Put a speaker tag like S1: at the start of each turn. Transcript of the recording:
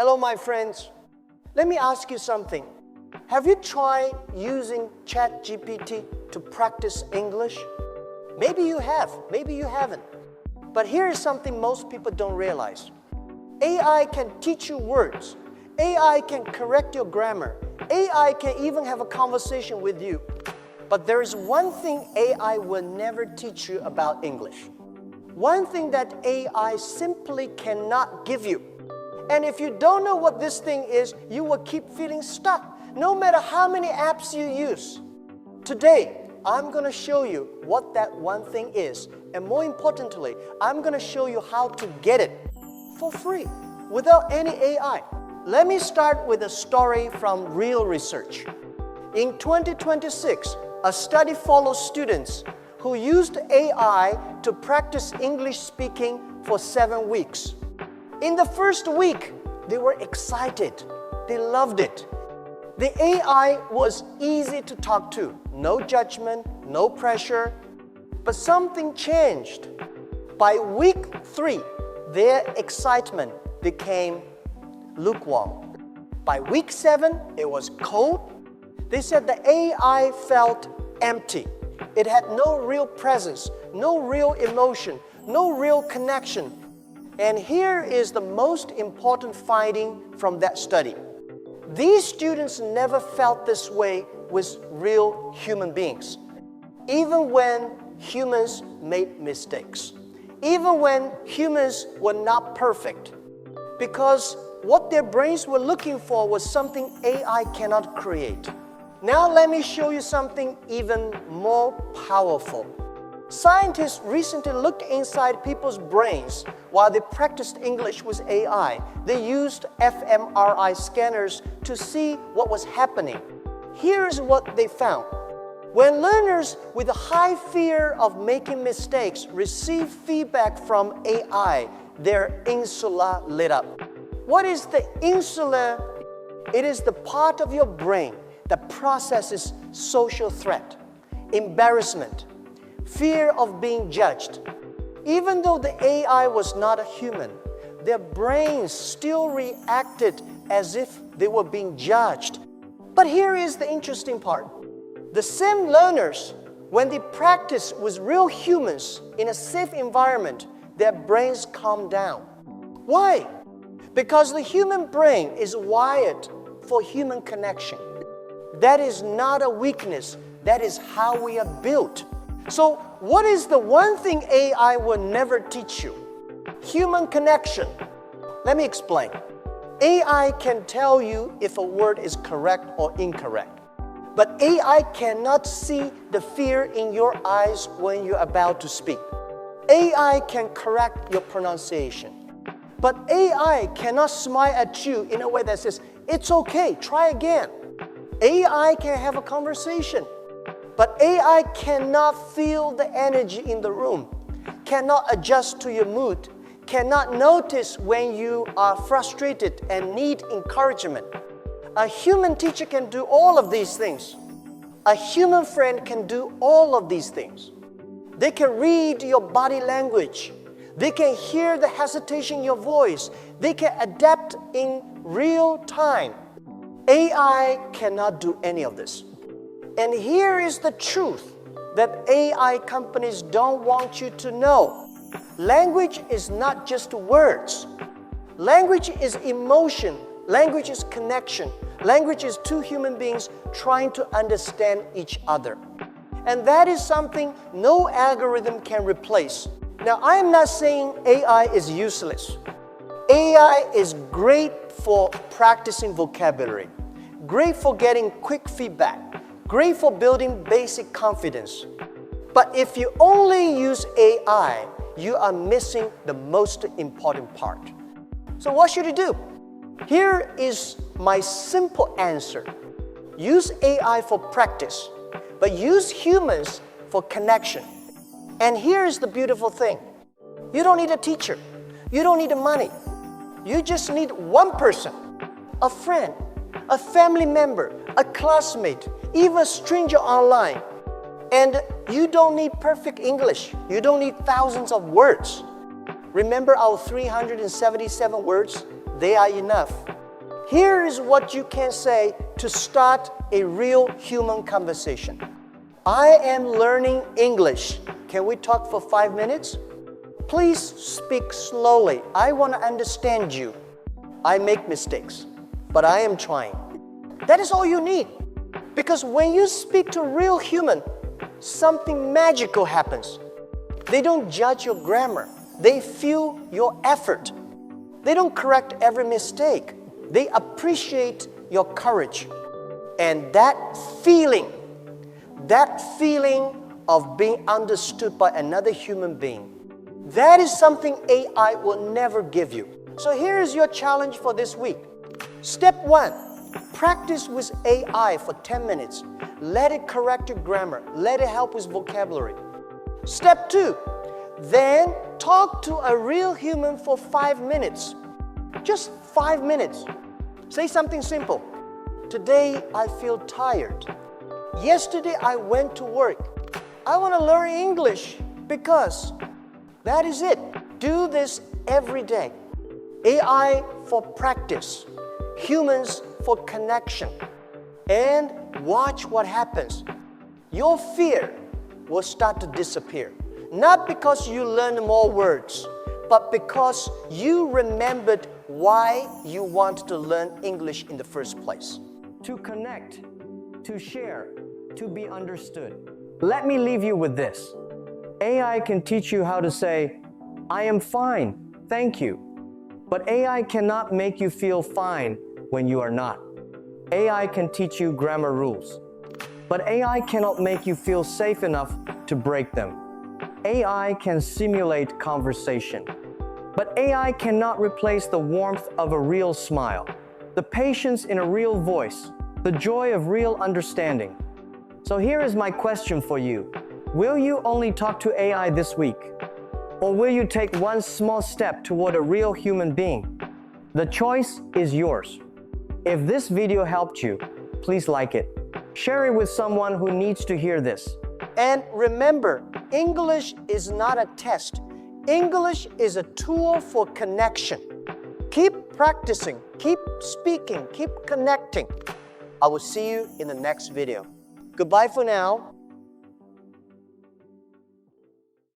S1: Hello, my friends. Let me ask you something. Have you tried using ChatGPT to practice English? Maybe you have, maybe you haven't. But here is something most people don't realize. AI can teach you words. AI can correct your grammar. AI can even have a conversation with you. But there is one thing AI will never teach you about English. One thing that AI simply cannot give you. And if you don't know what this thing is, you will keep feeling stuck, no matter how many apps you use. Today, I'm going to show you what that one thing is. And more importantly, I'm going to show you how to get it for free, without any AI. Let me start with a story from real research. In 2026, a study follows students who used AI to practice English speaking for 7 weeks. In the first week, they were excited. They loved it. The AI was easy to talk to. No judgment, no pressure. But something changed. By week 3, their excitement became lukewarm. By week 7, it was cold. They said the AI felt empty. It had no real presence, no real emotion, no real connection. And here is the most important finding from that study. These students never felt this way with real human beings, even when humans made mistakes, even when humans were not perfect, because what their brains were looking for was something AI cannot create. Now let me show you something even more powerful. Scientists recently looked inside people's brains while they practiced English with AI. They used fMRI scanners to see what was happening. Here's what they found. When learners with a high fear of making mistakes receive feedback from AI, their insula lit up. What is the insula? It is the part of your brain that processes social threat, embarrassment, fear of being judged. Even though the AI was not a human, their brains still reacted as if they were being judged. But here is the interesting part. The same learners, when they practice with real humans in a safe environment, their brains calm down. Why? Because the human brain is wired for human connection. That is not a weakness. That is how we are built. So what is the one thing AI will never teach you? Human connection. Let me explain. AI can tell you if a word is correct or incorrect. But AI cannot see the fear in your eyes when you're about to speak. AI can correct your pronunciation. But AI cannot smile at you in a way that says, it's okay, try again. AI can have a conversation. But AI cannot feel the energy in the room, cannot adjust to your mood, cannot notice when you are frustrated and need encouragement. A human teacher can do all of these things. A human friend can do all of these things. They can read your body language. They can hear the hesitation in your voice. They can adapt in real time. AI cannot do any of this. And here is the truth that AI companies don't want you to know. Language is not just words. Language is emotion. Language is connection. Language is two human beings trying to understand each other. And that is something no algorithm can replace. Now, I am not saying AI is useless. AI is great for practicing vocabulary, great for getting quick feedback, great for building basic confidence. But if you only use AI, you are missing the most important part. So what should you do? Here is my simple answer. Use AI for practice, but use humans for connection. And here's the beautiful thing. You don't need a teacher. You don't need money. You just need one person, a friend, a family member, a classmate, even a stranger online. And you don't need perfect English. You don't need thousands of words. Remember our 377 words? they are enough. Here is what you can say to start a real human conversation. I am learning English. Can we talk for 5 minutes? Please speak slowly. I want to understand you. I make mistakes, but I am trying. That is all you need. Because when you speak to a real human, something magical happens. They don't judge your grammar. They feel your effort. They don't correct every mistake. They appreciate your courage. And that feeling of being understood by another human being, that is something AI will never give you. So here is your challenge for this week. Step 1, practice with AI for 10 minutes. Let it correct your grammar. Let it help with vocabulary. Step 2, then talk to a real human for 5 minutes. Just 5 minutes. Say something simple. Today I feel tired. Yesterday I went to work. I want to learn English because that is it. Do this every day. AI for practice, humans for connection. And watch what happens. Your fear will start to disappear. Not because you learned more words, but because you remembered why you wanted to learn English in the first place. To connect, to share, to be understood. Let me leave you with this. AI can teach you how to say, I am fine, thank you. But AI cannot make you feel fine when you are not. AI can teach you grammar rules. But AI cannot make you feel safe enough to break them. AI can simulate conversation. But AI cannot replace the warmth of a real smile, the patience in a real voice, the joy of real understanding. So here is my question for you. Will you only talk to AI this week? Or will you take one small step toward a real human being? The choice is yours. If this video helped you, please like it. Share it with someone who needs to hear this. And remember, English is not a test. English is a tool for connection. Keep practicing, keep speaking, keep connecting. I will see you in the next video. Goodbye for now.